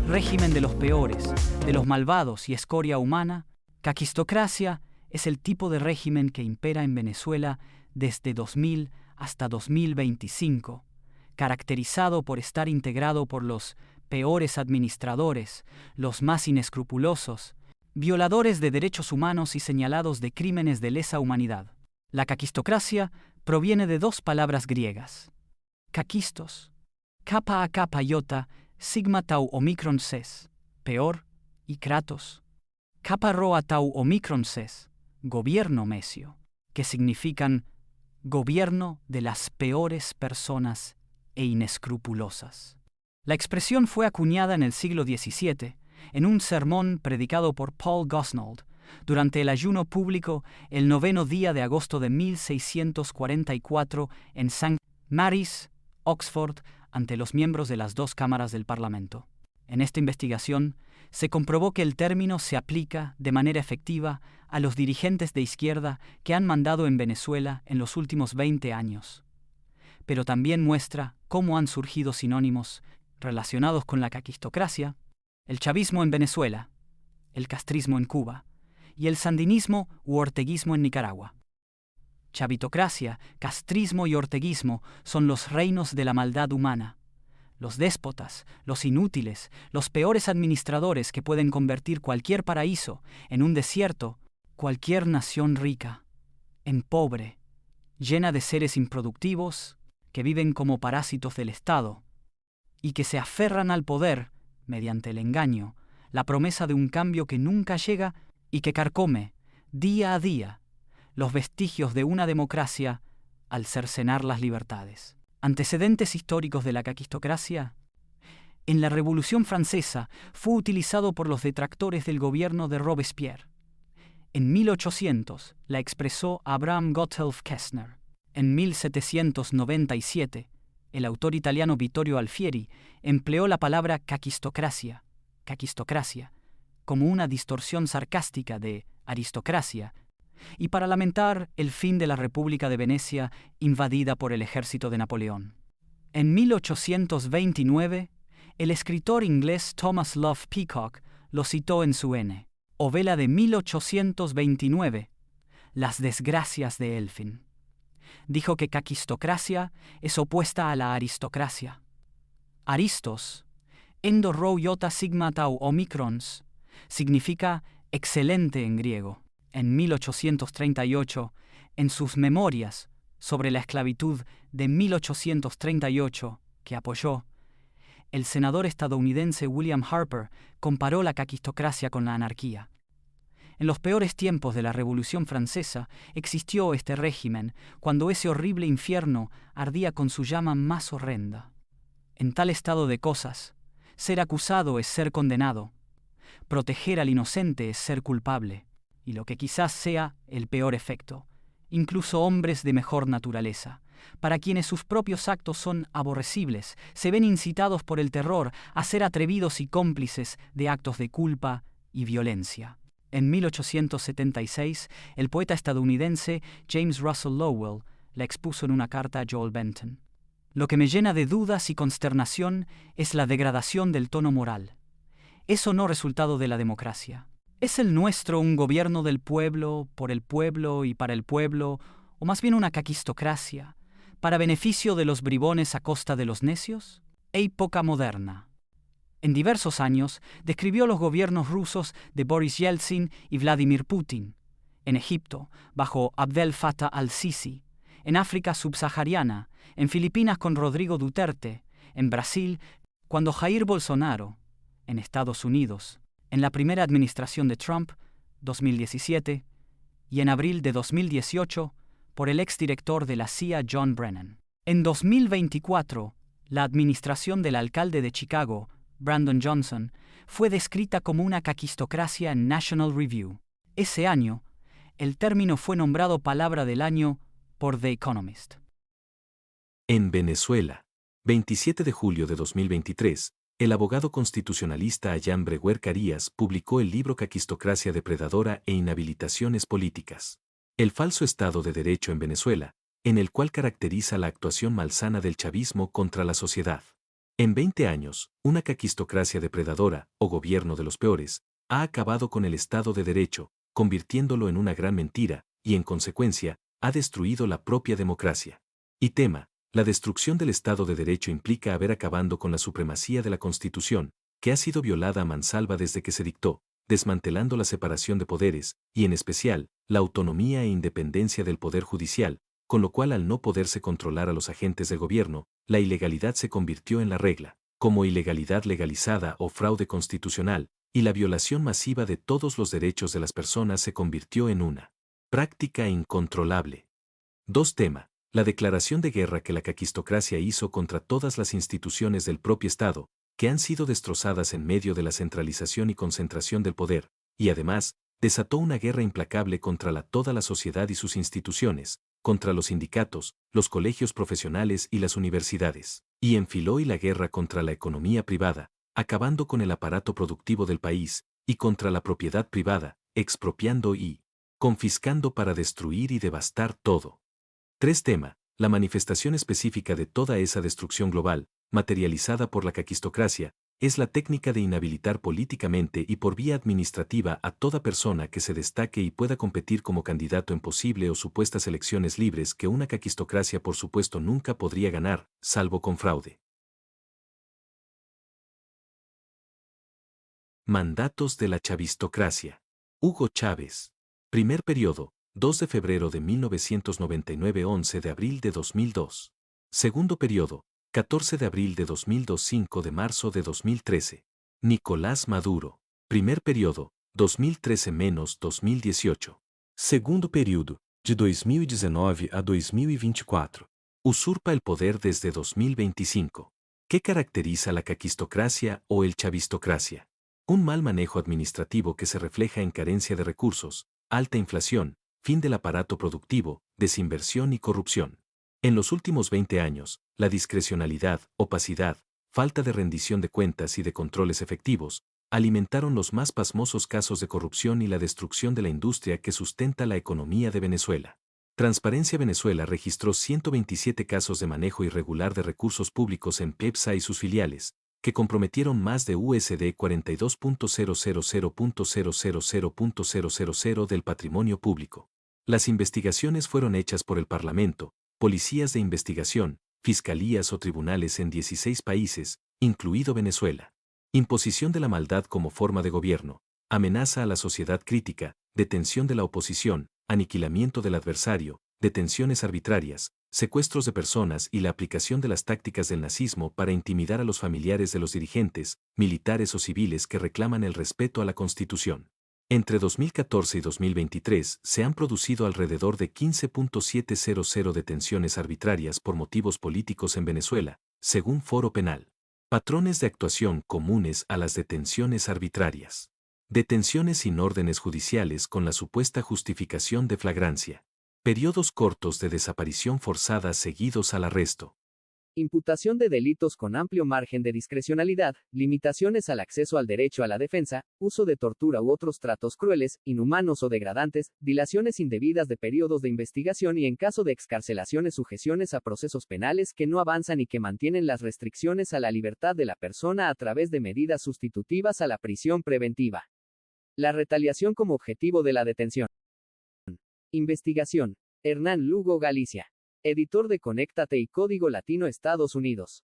régimen de los peores, de los malvados y escoria humana, caquistocracia es el tipo de régimen que impera en Venezuela desde 2000 hasta 2025, caracterizado por estar integrado por los peores administradores, los más inescrupulosos, violadores de derechos humanos y señalados de crímenes de lesa humanidad. La caquistocracia proviene de dos palabras griegas: kakistos, kappa a kappa iota, sigma tau omicron ses, peor, y kratos, kappa rho tau omicron ses, gobierno mesio, que significan gobierno de las peores personas e inescrupulosas. La expresión fue acuñada en el siglo XVII, en un sermón predicado por Paul Gosnold, durante el ayuno público el 9º día de agosto de 1644 en St. Mary's, Oxford, ante los miembros de las dos cámaras del Parlamento. En esta investigación se comprobó que el término se aplica de manera efectiva a los dirigentes de izquierda que han mandado en Venezuela en los últimos 20 años. Pero también muestra cómo han surgido sinónimos relacionados con la caquistocracia, el chavismo en Venezuela, el castrismo en Cuba y el sandinismo u orteguismo en Nicaragua. Chavitocracia, castrismo y orteguismo son los reinos de la maldad humana, los déspotas, los inútiles, los peores administradores que pueden convertir cualquier paraíso en un desierto, cualquier nación rica en pobre, llena de seres improductivos que viven como parásitos del Estado y que se aferran al poder mediante el engaño, la promesa de un cambio que nunca llega y que carcome, día a día, los vestigios de una democracia al cercenar las libertades. Antecedentes históricos de la caquistocracia. En la Revolución Francesa fue utilizado por los detractores del gobierno de Robespierre. En 1800 la expresó Abraham Gotthelf Kästner. En 1797, el autor italiano Vittorio Alfieri empleó la palabra caquistocracia, como una distorsión sarcástica de aristocracia, y para lamentar el fin de la República de Venecia invadida por el ejército de Napoleón. En 1829, el escritor inglés Thomas Love Peacock lo citó en su novela de 1829, Las desgracias de Elfin. Dijo que caquistocracia es opuesta a la aristocracia. Aristos, endo rho iota sigma tau omicrons, significa excelente en griego. En 1838, en sus memorias sobre la esclavitud de 1838, que apoyó, el senador estadounidense William Harper comparó la caquistocracia con la anarquía. En los peores tiempos de la Revolución Francesa existió este régimen cuando ese horrible infierno ardía con su llama más horrenda. En tal estado de cosas, ser acusado es ser condenado, proteger al inocente es ser culpable, y lo que quizás sea el peor efecto, incluso hombres de mejor naturaleza, para quienes sus propios actos son aborrecibles, se ven incitados por el terror a ser atrevidos y cómplices de actos de culpa y violencia. En 1876, el poeta estadounidense James Russell Lowell la expuso en una carta a Joel Benton. Lo que me llena de dudas y consternación es la degradación del tono moral. Eso no resultado de la democracia. ¿Es el nuestro un gobierno del pueblo, por el pueblo y para el pueblo, o más bien una caquistocracia, para beneficio de los bribones a costa de los necios? Época moderna. En diversos años describió los gobiernos rusos de Boris Yeltsin y Vladimir Putin, en Egipto, bajo Abdel Fattah al-Sisi, en África subsahariana, en Filipinas con Rodrigo Duterte, en Brasil, cuando Jair Bolsonaro, en Estados Unidos, en la primera administración de Trump, 2017, y en abril de 2018, por el exdirector de la CIA John Brennan. En 2024, la administración del alcalde de Chicago, Brandon Johnson, fue descrita como una caquistocracia en National Review. Ese año, el término fue nombrado Palabra del Año por The Economist. En Venezuela, 27 de julio de 2023, el abogado constitucionalista Ayán Breguer Carías publicó el libro Caquistocracia depredadora e inhabilitaciones políticas. El falso Estado de Derecho en Venezuela, en el cual caracteriza la actuación malsana del chavismo contra la sociedad. En 20 años, una caquistocracia depredadora, o gobierno de los peores, ha acabado con el Estado de Derecho, convirtiéndolo en una gran mentira, y en consecuencia, ha destruido la propia democracia. Y tema, la destrucción del Estado de Derecho implica haber acabando con la supremacía de la Constitución, que ha sido violada a mansalva desde que se dictó, desmantelando la separación de poderes, y en especial, la autonomía e independencia del Poder Judicial, con lo cual al no poderse controlar a los agentes de gobierno, la ilegalidad se convirtió en la regla, como ilegalidad legalizada o fraude constitucional, y la violación masiva de todos los derechos de las personas se convirtió en una práctica incontrolable. Tema. La declaración de guerra que la caquistocracia hizo contra todas las instituciones del propio Estado, que han sido destrozadas en medio de la centralización y concentración del poder, y además, desató una guerra implacable contra toda la sociedad y sus instituciones, contra los sindicatos, los colegios profesionales y las universidades, y enfiló la guerra contra la economía privada, acabando con el aparato productivo del país, y contra la propiedad privada, expropiando y confiscando para destruir y devastar todo. Tema. La manifestación específica de toda esa destrucción global, materializada por la caquistocracia, es la técnica de inhabilitar políticamente y por vía administrativa a toda persona que se destaque y pueda competir como candidato en posible o supuestas elecciones libres que una caquistocracia por supuesto nunca podría ganar, salvo con fraude. Mandatos de la chavistocracia. Hugo Chávez. Primer periodo, 2 de febrero de 1999 – 11 de abril de 2002. Segundo periodo, 14 de abril de 2002 – 5 de marzo de 2013. Nicolás Maduro. Primer periodo, 2013–2018. Segundo período, de 2019 a 2024. Usurpa el poder desde 2025. ¿Qué caracteriza la caquistocracia o el chavistocracia? Un mal manejo administrativo que se refleja en carencia de recursos, alta inflación, fin del aparato productivo, desinversión y corrupción. En los últimos 20 años, la discrecionalidad, opacidad, falta de rendición de cuentas y de controles efectivos, alimentaron los más pasmosos casos de corrupción y la destrucción de la industria que sustenta la economía de Venezuela. Transparencia Venezuela registró 127 casos de manejo irregular de recursos públicos en PEPSA y sus filiales, que comprometieron más de USD 42.000.000.000 del patrimonio público. Las investigaciones fueron hechas por el Parlamento, policías de investigación, fiscalías o tribunales en 16 países, incluido Venezuela. Imposición de la maldad como forma de gobierno, amenaza a la sociedad crítica, detención de la oposición, aniquilamiento del adversario, detenciones arbitrarias, secuestros de personas y la aplicación de las tácticas del nazismo para intimidar a los familiares de los dirigentes, militares o civiles que reclaman el respeto a la Constitución. Entre 2014 y 2023 se han producido alrededor de 15.700 detenciones arbitrarias por motivos políticos en Venezuela, según Foro Penal. Patrones de actuación comunes a las detenciones arbitrarias. Detenciones sin órdenes judiciales con la supuesta justificación de flagrancia. Periodos cortos de desaparición forzada seguidos al arresto. Imputación de delitos con amplio margen de discrecionalidad, limitaciones al acceso al derecho a la defensa, uso de tortura u otros tratos crueles, inhumanos o degradantes, dilaciones indebidas de periodos de investigación y en caso de excarcelaciones sujeciones a procesos penales que no avanzan y que mantienen las restricciones a la libertad de la persona a través de medidas sustitutivas a la prisión preventiva. La retaliación como objetivo de la detención. Investigación. Hernán Lugo Galicia. Editor de Conéctate y Código Latino Estados Unidos.